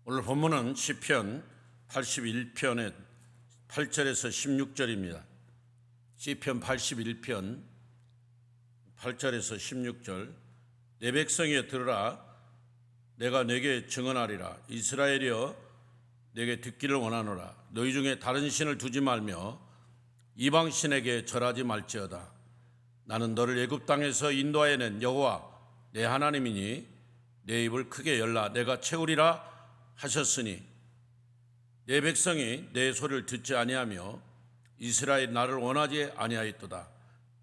오늘 본문은 시편 81편의 8절에서 16절입니다. 시편 81편 8절에서 16절. 내 백성이여 들으라, 내가 내게 증언하리라. 이스라엘이여 내게 듣기를 원하노라. 너희 중에 다른 신을 두지 말며 이방 신에게 절하지 말지어다. 나는 너를 애굽 땅에서 인도하여 낸 여호와 내 하나님이니 내 입을 크게 열라 내가 채우리라 하셨으니, 내 백성이 내 소리를 듣지 아니하며 이스라엘 나를 원하지 아니하였도다.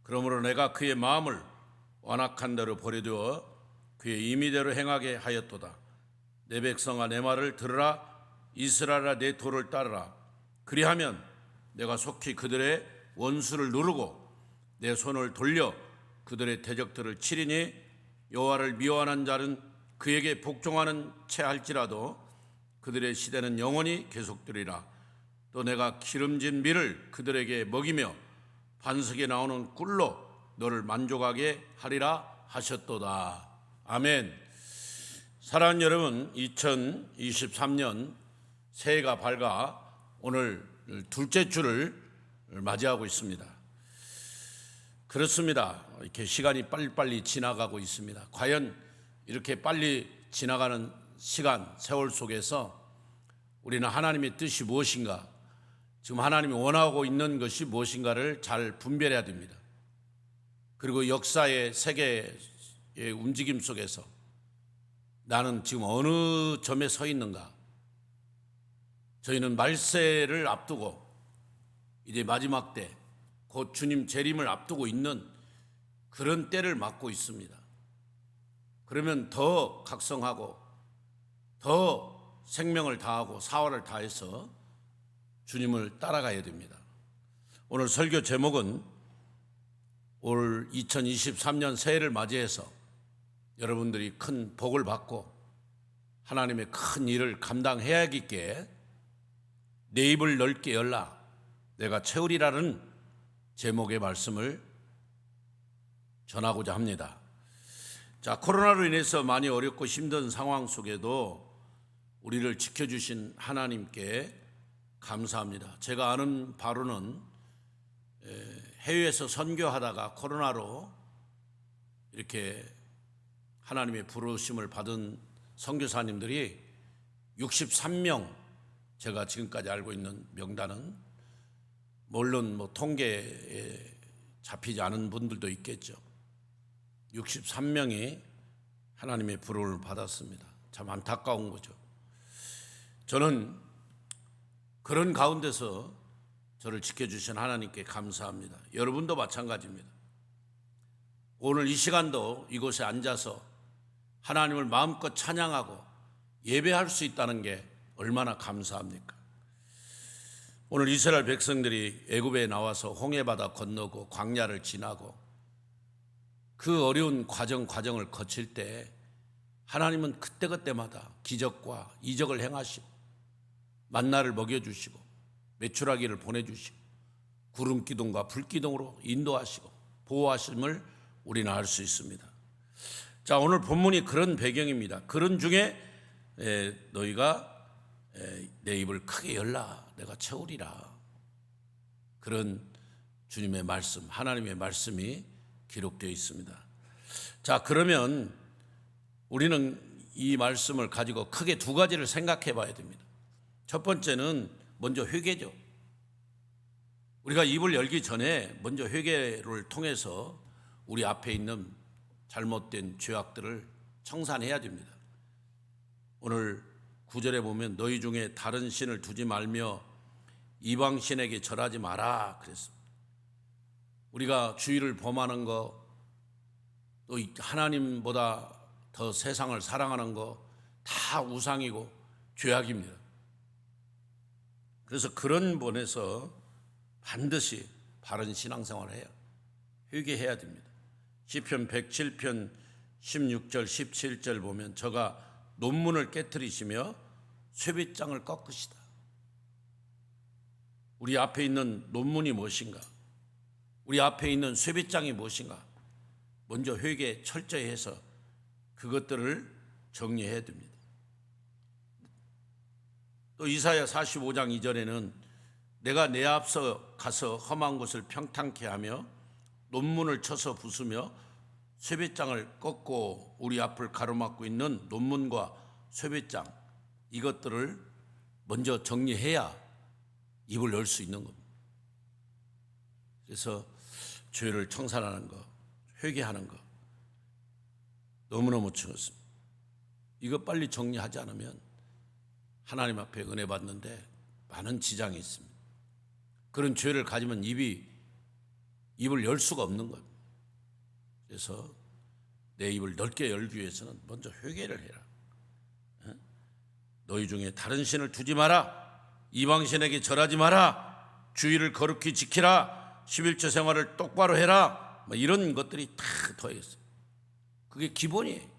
그러므로 내가 그의 마음을 완악한 대로 버려두어 그의 임의대로 행하게 하였도다. 내 백성아 내 말을 들으라. 이스라엘아 내 도를 따르라. 그리하면 내가 속히 그들의 원수를 누르고 내 손을 돌려 그들의 대적들을 치리니, 여호와를 미워하는 자는 그에게 복종하는 채 할지라도 그들의 시대는 영원히 계속되리라. 또 내가 기름진 밀을 그들에게 먹이며 반석에 나오는 꿀로 너를 만족하게 하리라 하셨도다. 아멘. 사랑하는 여러분, 2023년 새해가 밝아 오늘 둘째 주를 맞이하고 있습니다. 그렇습니다. 이렇게 시간이 빨리빨리 지나가고 있습니다. 과연 이렇게 빨리 지나가는 시간, 세월 속에서 우리는 하나님의 뜻이 무엇인가, 지금 하나님이 원하고 있는 것이 무엇인가를 잘 분별해야 됩니다. 그리고 역사의 세계의 움직임 속에서 나는 지금 어느 점에 서 있는가. 저희는 말세를 앞두고 이제 마지막 때, 곧 주님 재림을 앞두고 있는 그런 때를 맞고 있습니다. 그러면 더 각성하고 더 생명을 다하고 사활을 다해서 주님을 따라가야 됩니다. 오늘 설교 제목은 올 2023년 새해를 맞이해서 여러분들이 큰 복을 받고 하나님의 큰 일을 감당해야겠기에 내 입을 넓게 열라 내가 채우리라는 제목의 말씀을 전하고자 합니다. 자, 코로나로 인해서 많이 어렵고 힘든 상황 속에도 우리를 지켜주신 하나님께 감사합니다. 제가 아는 바로는 해외에서 선교하다가 코로나로 이렇게 하나님의 부르심을 받은 선교사님들이 63명, 제가 지금까지 알고 있는 명단은 물론 통계에 잡히지 않은 분들도 있겠죠. 63명이 하나님의 부름을 받았습니다. 참 안타까운 거죠. 저는 그런 가운데서 저를 지켜주신 하나님께 감사합니다. 여러분도 마찬가지입니다. 오늘 이 시간도 이곳에 앉아서 하나님을 마음껏 찬양하고 예배할 수 있다는 게 얼마나 감사합니까? 오늘 이스라엘 백성들이 애굽에 나와서 홍해바다 건너고 광야를 지나고 그 어려운 과정을 거칠 때 하나님은 그때그때마다 기적과 이적을 행하시고 만나를 먹여주시고 메추라기를 보내주시고 구름 기둥과 불 기둥으로 인도하시고 보호하심을 우리는 알 수 있습니다. 자, 오늘 본문이 그런 배경입니다. 그런 중에 너희가 내 입을 크게 열라 내가 채우리라, 그런 주님의 말씀, 하나님의 말씀이 기록되어 있습니다. 자, 그러면 우리는 이 말씀을 가지고 크게 두 가지를 생각해 봐야 됩니다. 첫 번째는 먼저 회개죠. 우리가 입을 열기 전에 먼저 회개를 통해서 우리 앞에 있는 잘못된 죄악들을 청산해야 됩니다. 오늘 9절에 보면 너희 중에 다른 신을 두지 말며 이방 신에게 절하지 마라 그랬습니다. 우리가 주의를 범하는 거, 또 하나님보다 더 세상을 사랑하는 거 다 우상이고 죄악입니다. 그래서 그런 면에서 반드시 바른 신앙생활을 해요. 회개해야 됩니다. 시편 107편 16절 17절 보면 저가 논문을 깨트리시며 쇠빗장을 꺾으시다. 우리 앞에 있는 논문이 무엇인가? 우리 앞에 있는 쇠빗장이 무엇인가? 먼저 회개 철저히 해서 그것들을 정리해야 됩니다. 또 이사야 45장 2절에는 내가 내 앞서 가서 험한 곳을 평탄케 하며 논문을 쳐서 부수며 쇠배장을 꺾고 우리 앞을 가로막고 있는 논문과 쇠배장, 이것들을 먼저 정리해야 입을 열 수 있는 겁니다. 그래서 죄를 청산하는 거, 회개하는 거 너무너무 중요했습니다. 이거 빨리 정리하지 않으면 하나님 앞에 은혜 받는데 많은 지장이 있습니다. 그런 죄를 가지면 입을 열 수가 없는 거예요. 그래서 내 입을 넓게 열기 위해서는 먼저 회개를 해라. 너희 중에 다른 신을 두지 마라. 이방신에게 절하지 마라. 주의를 거룩히 지키라. 11조 생활을 똑바로 해라. 이런 것들이 다 더했어요. 그게 기본이에요.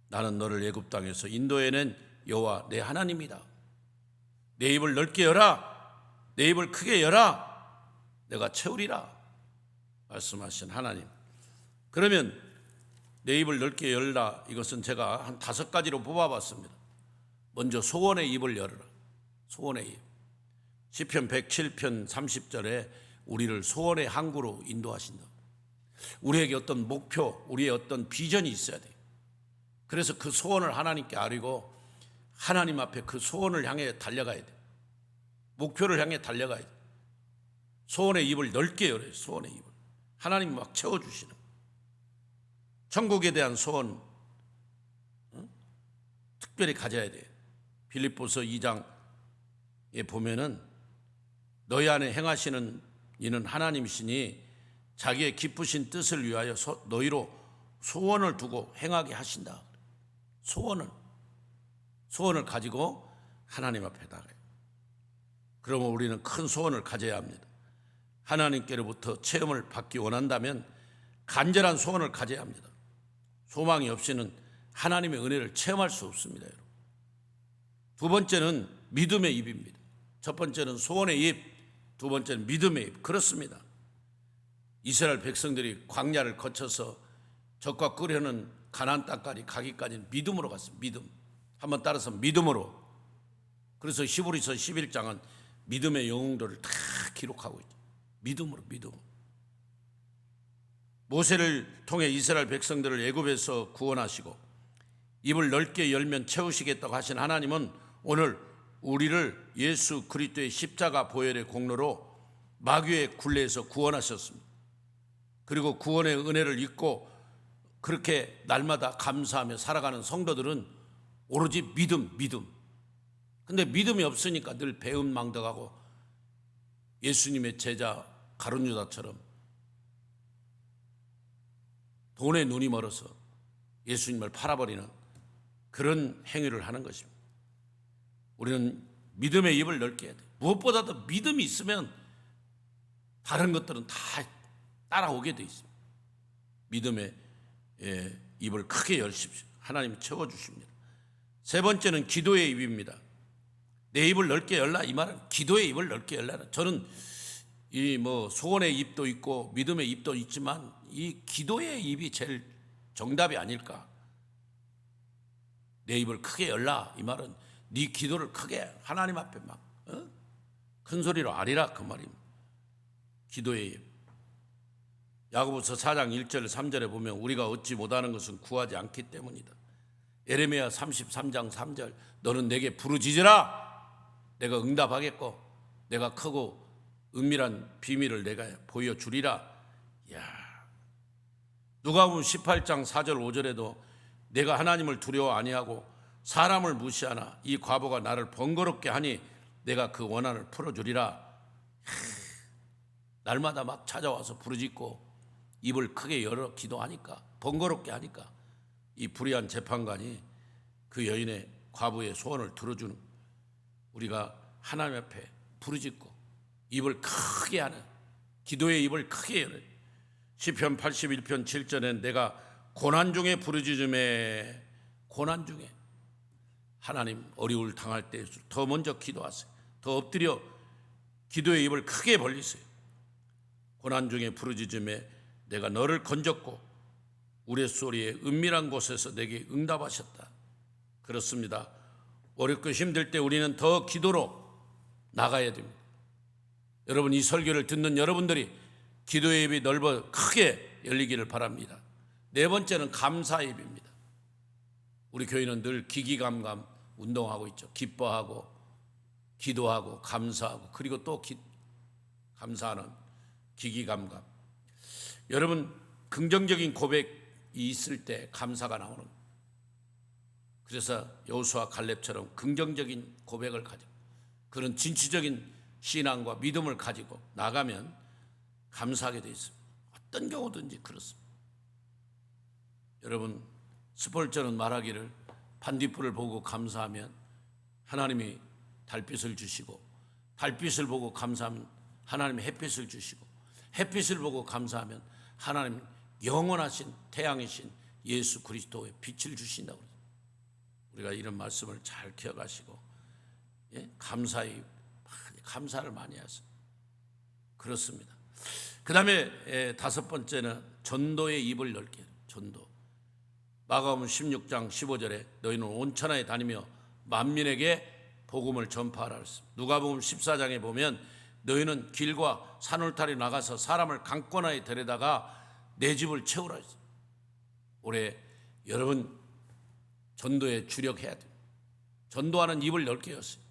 나는 너를 애굽 땅에서 인도해낸 여호와 내 하나님이다. 내 입을 넓게 열어. 내 입을 크게 열어. 내가 채우리라 말씀하신 하나님. 그러면 내 입을 넓게 열라, 이것은 제가 한 5가지로 뽑아봤습니다. 먼저 소원의 입을 열어라. 소원의 입. 시편 107편 30절에 우리를 소원의 항구로 인도하신다. 우리에게 어떤 목표, 우리의 어떤 비전이 있어야 돼. 그래서 그 소원을 하나님께 아뢰고 하나님 앞에 그 소원을 향해 달려가야 돼. 목표를 향해 달려가야 돼. 소원의 입을 넓게 열어요. 소원의 입을. 하나님 막 채워주시는. 천국에 대한 소원 특별히 가져야 돼. 빌립보서 2장에 보면은 너희 안에 행하시는 이는 하나님이시니 자기의 기쁘신 뜻을 위하여 너희로 소원을 두고 행하게 하신다. 소원을 가지고 하나님 앞에 나가요. 그러면 우리는 큰 소원을 가져야 합니다. 하나님께로부터 체험을 받기 원한다면 간절한 소원을 가져야 합니다. 소망이 없이는 하나님의 은혜를 체험할 수 없습니다. 여러분. 두 번째는 믿음의 입입니다. 첫 번째는 소원의 입, 두 번째는 믿음의 입. 그렇습니다. 이스라엘 백성들이 광야를 거쳐서 적과 끄려는 가나안 땅까지 가기까지는 믿음으로 갔습니다. 믿음. 한번 따라서 믿음으로. 그래서 히브리서 11장은 믿음의 영웅들을 다 기록하고 있죠. 믿음으로. 모세를 통해 이스라엘 백성들을 애굽에서 구원하시고 입을 넓게 열면 채우시겠다고 하신 하나님은 오늘 우리를 예수 그리스도의 십자가 보혈의 공로로 마귀의 굴레에서 구원하셨습니다. 그리고 구원의 은혜를 잊고 그렇게 날마다 감사하며 살아가는 성도들은 오로지 믿음. 근데 믿음이 없으니까 늘 배은망덕하고 예수님의 제자 가룟 유다처럼 돈에 눈이 멀어서 예수님을 팔아버리는 그런 행위를 하는 것입니다. 우리는 믿음의 입을 넓게 해야 돼요. 무엇보다도 믿음이 있으면 다른 것들은 다 따라오게 돼 있습니다. 믿음의 입을 크게 열십시오. 하나님이 채워주십니다. 세 번째는 기도의 입입니다. 내 입을 넓게 열라, 이 말은 기도의 입을 넓게 열라. 저는 이 소원의 입도 있고 믿음의 입도 있지만 이 기도의 입이 제일 정답이 아닐까. 내 입을 크게 열라, 이 말은 네 기도를 크게 하나님 앞에 막 큰 소리로 아리라, 그 말입니다. 기도의 입. 야고보서 4장 1절 3절에 보면 우리가 얻지 못하는 것은 구하지 않기 때문이다. 예레미야 33장 3절 너는 내게 부르짖으라, 내가 응답하겠고 내가 크고 은밀한 비밀을 내가 보여주리라. 누가복음 18장 4절 5절에도 내가 하나님을 두려워 아니하고 사람을 무시하나 이 과부가 나를 번거롭게 하니 내가 그 원한을 풀어주리라. 날마다 막 찾아와서 부르짖고 입을 크게 열어 기도하니까, 번거롭게 하니까 이 불의한 재판관이 그 여인의 과부의 소원을 들어주는, 우리가 하나님 앞에 부르짖고 입을 크게 하는, 기도의 입을 크게 열어요. 시편 81편 7절엔 내가 고난 중에 부르짖음에, 고난 중에 하나님 어려움을 당할 때 더 먼저 기도하세요. 더 엎드려 기도의 입을 크게 벌리세요. 고난 중에 부르짖음에 내가 너를 건졌고 우레소리의 은밀한 곳에서 내게 응답하셨다. 그렇습니다. 어렵고 힘들 때 우리는 더 기도로 나가야 됩니다. 여러분, 이 설교를 듣는 여러분들이 기도의 입이 넓어 크게 열리기를 바랍니다. 네 번째는 감사 예배입니다. 우리 교회는 늘 기기감감 운동하고 있죠. 기뻐하고 기도하고 감사하고 그리고 또 감사하는 기기감감. 여러분, 긍정적인 고백이 있을 때 감사가 나오는 거예요. 그래서 여호수아 갈렙처럼 긍정적인 고백을 가지고 그런 진취적인 신앙과 믿음을 가지고 나가면 감사하게 되어 있습니다. 어떤 경우든지 그렇습니다. 여러분, 스폴저는 말하기를 반딧불을 보고 감사하면 하나님이 달빛을 주시고, 달빛을 보고 감사하면 하나님이 햇빛을 주시고, 햇빛을 보고 감사하면 하나님 영원하신 태양이신 예수 그리스도의 빛을 주신다고 그랬어요. 우리가 이런 말씀을 잘 기억하시고, 감사를 많이 하세요. 그렇습니다. 그 다음에 다섯 번째는 전도의 입을 넓게 해요. 전도. 마가복음 16장 15절에 너희는 온 천하에 다니며 만민에게 복음을 전파하라 그랬습니다. 누가복음 14장에 보면 너희는 길과 산울타리 나가서 사람을 강권하에 데려다가 내 집을 채우라 했어요. 올해 여러분 전도에 주력해야 돼요. 전도하는 입을 넓게 했어요.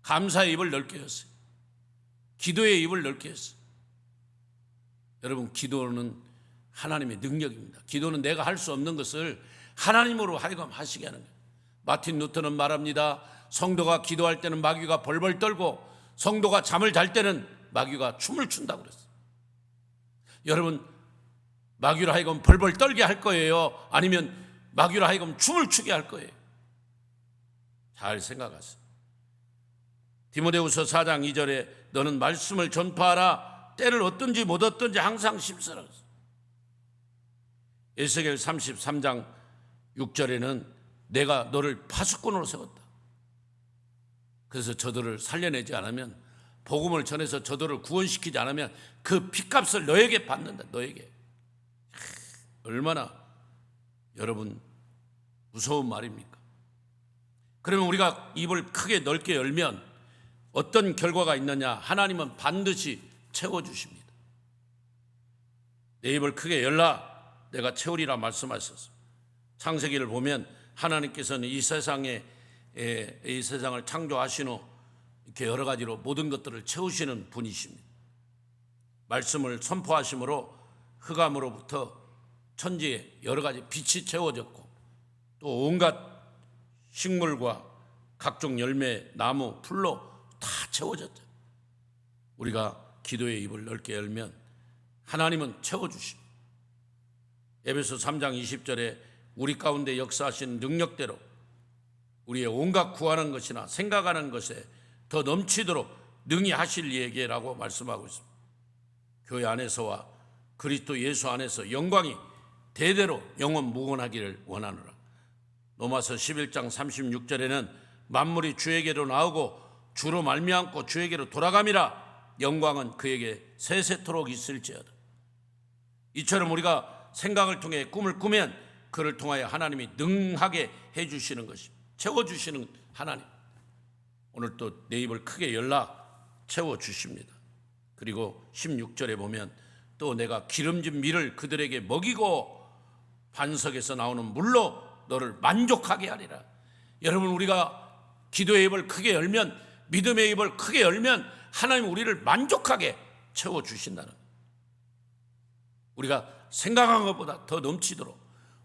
감사의 입을 넓게 했어요. 기도의 입을 넓게 했어요. 여러분, 기도는 하나님의 능력입니다. 기도는 내가 할 수 없는 것을 하나님으로 하여금 하시게 하는 거예요. 마틴 루터는 말합니다. 성도가 기도할 때는 마귀가 벌벌 떨고 성도가 잠을 잘 때는 마귀가 춤을 춘다고 그랬어요. 여러분, 마귀로 하여금 벌벌 떨게 할 거예요? 아니면 마귀로 하여금 춤을 추게 할 거예요? 잘 생각하세요. 디모데후서 4장 2절에 너는 말씀을 전파하라. 때를 얻든지 못 얻든지 항상 힘쓰라. 에스겔 33장 6절에는 내가 너를 파수꾼으로 세웠다. 그래서 저들을 살려내지 않으면, 복음을 전해서 저들을 구원시키지 않으면 그 핏값을 너에게 받는다. 너에게. 얼마나 여러분 무서운 말입니까? 그러면 우리가 입을 크게 넓게 열면 어떤 결과가 있느냐? 하나님은 반드시 채워주십니다. 내 입을 크게 열라 내가 채우리라 말씀하셨습니다. 창세기를 보면 하나님께서는 이 세상을 창조하신 후 이렇게 여러 가지로 모든 것들을 채우시는 분이십니다. 말씀을 선포하심으로 흑암으로부터 천지에 여러 가지 빛이 채워졌고, 또 온갖 식물과 각종 열매, 나무, 풀로 다 채워졌죠. 우리가 기도의 입을 넓게 열면 하나님은 채워주십니다. 에베소 3장 20절에 우리 가운데 역사하신 능력대로 우리의 온갖 구하는 것이나 생각하는 것에 더 넘치도록 능히 하실 이에게라고 말씀하고 있습니다. 교회 안에서와 그리스도 예수 안에서 영광이 대대로 영원 무궁하기를 원하노라. 로마서 11장 36절에는 만물이 주에게로 나오고 주로 말미암고 주에게로 돌아감이라. 영광은 그에게 세세토록 있을지어다. 이처럼 우리가 생각을 통해 꿈을 꾸면 그를 통하여 하나님이 능하게 해주시는 것입니다. 채워주시는 하나님. 오늘 또 내 입을 크게 열라 채워주십니다. 그리고 16절에 보면 또 내가 기름진 밀을 그들에게 먹이고 반석에서 나오는 물로 너를 만족하게 하리라. 여러분, 우리가 기도의 입을 크게 열면, 믿음의 입을 크게 열면 하나님 우리를 만족하게 채워주신다는 거예요. 우리가 생각한 것보다 더 넘치도록,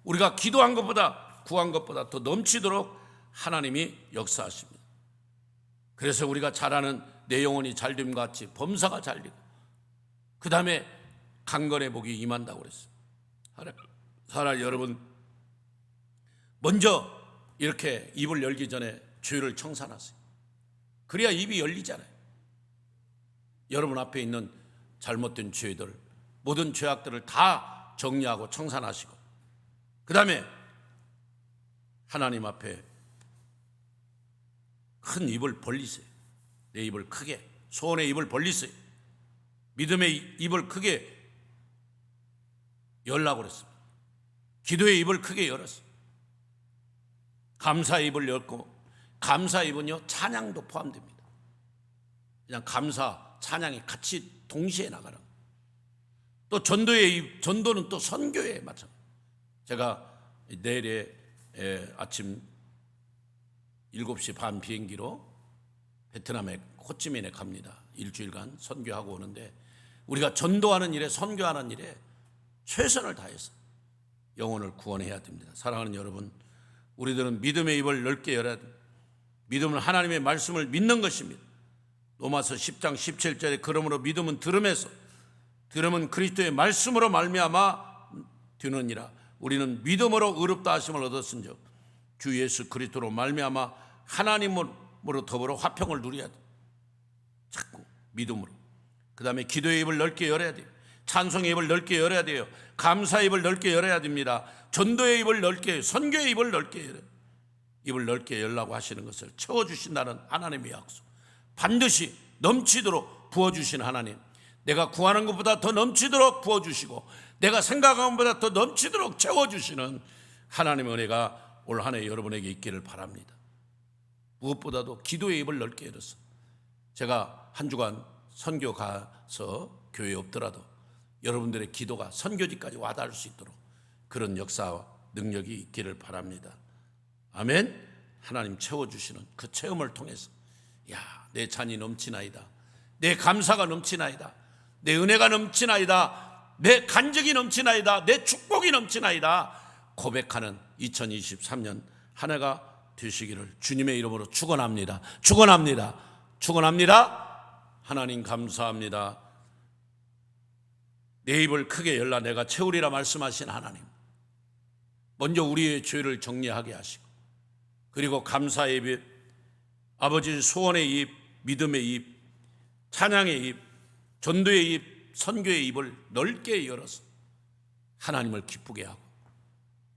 우리가 기도한 것보다 구한 것보다 더 넘치도록 하나님이 역사하십니다. 그래서 우리가 잘 아는 내 영혼이 잘됨 같이 범사가 잘되고 그 다음에 강건의 복이 임한다고 그랬어요. 사랑하는 여러분, 먼저 이렇게 입을 열기 전에 죄를 청산하세요. 그래야 입이 열리잖아요. 여러분 앞에 있는 잘못된 죄들, 모든 죄악들을 다 정리하고 청산하시고 그 다음에 하나님 앞에 큰 입을 벌리세요. 내 입을 크게, 소원의 입을 벌리세요. 믿음의 입을 크게 열라고 그랬습니다. 기도의 입을 크게 열었어요. 감사의 입을 열고, 감사의 입은요 찬양도 포함됩니다. 그냥 감사, 찬양이 같이 동시에 나가는. 또 전도의 입, 전도는 또 선교에 마찬가지. 제가 내일에 아침 7시 반 비행기로 베트남의 호치민에 갑니다. 일주일간 선교하고 오는데, 우리가 전도하는 일에, 선교하는 일에 최선을 다해서 영혼을 구원해야 됩니다. 사랑하는 여러분, 우리들은 믿음의 입을 넓게 열어야 됩니다. 믿음은 하나님의 말씀을 믿는 것입니다. 로마서 10장 17절에 그러므로 믿음은 들음에서, 들음은 그리스도의 말씀으로 말미암아 되느니라. 우리는 믿음으로 의롭다 하심을 얻었은즉 주 예수 그리스도로 말미암아 하나님으로 더불어 화평을 누려야 돼. 자꾸 믿음으로. 그 다음에 기도의 입을 넓게 열어야 돼요. 찬송의 입을 넓게 열어야 돼요. 감사의 입을 넓게 열어야 됩니다. 전도의 입을 넓게, 선교의 입을 넓게 열어야 돼요. 입을 넓게 열라고 하시는 것을 채워주신다는 하나님의 약속. 반드시 넘치도록 부어주신 하나님, 내가 구하는 것보다 더 넘치도록 부어주시고 내가 생각하는 것보다 더 넘치도록 채워주시는 하나님의 은혜가 올 한 해 여러분에게 있기를 바랍니다. 무엇보다도 기도의 입을 넓게 열어서, 제가 한 주간 선교 가서 교회에 없더라도 여러분들의 기도가 선교지까지 와닿을 수 있도록 그런 역사와 능력이 있기를 바랍니다. 아멘. 하나님 채워주시는 그 체험을 통해서, 야, 내 잔이 넘치나이다, 내 감사가 넘치나이다, 내 은혜가 넘치나이다, 내 간증이 넘치나이다, 내 축복이 넘치나이다 고백하는 2023년 한 해가 되시기를 주님의 이름으로 축원합니다. 축원합니다. 축원합니다. 하나님 감사합니다. 내 입을 크게 열라 내가 채우리라 말씀하신 하나님, 먼저 우리의 죄를 정리하게 하시고, 그리고 감사의 입, 아버지 소원의 입, 믿음의 입, 찬양의 입, 전도의 입, 선교의 입을 넓게 열어서 하나님을 기쁘게 하고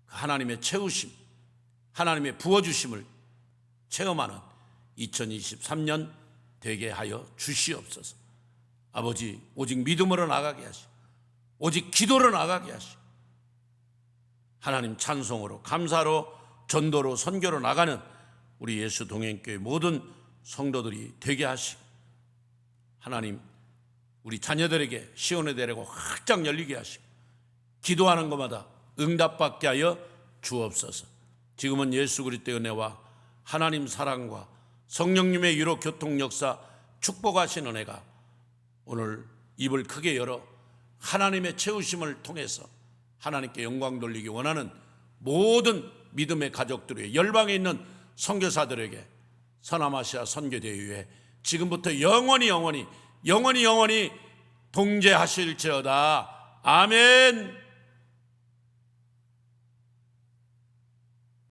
하나님의 채우심, 하나님의 부어주심을 체험하는 2023년 되게 하여 주시옵소서. 아버지, 오직 믿음으로 나가게 하시고 오직 기도로 나가게 하시고 하나님 찬송으로, 감사로, 전도로, 선교로 나가는 우리 예수 동행교회 모든 성도들이 되게 하시고, 하나님 우리 자녀들에게 시온의 대로가 활짝 열리게 하시고 기도하는 것마다 응답받게 하여 주옵소서. 지금은 예수 그리스도의 은혜와 하나님 사랑과 성령님의 유로 교통 역사 축복하신 은혜가 오늘 입을 크게 열어 하나님의 채우심을 통해서 하나님께 영광 돌리기 원하는 모든 믿음의 가족들에게, 열방에 있는 선교사들에게 서남아시아 선교대회에 지금부터 영원히 동재하실지어다. 아멘.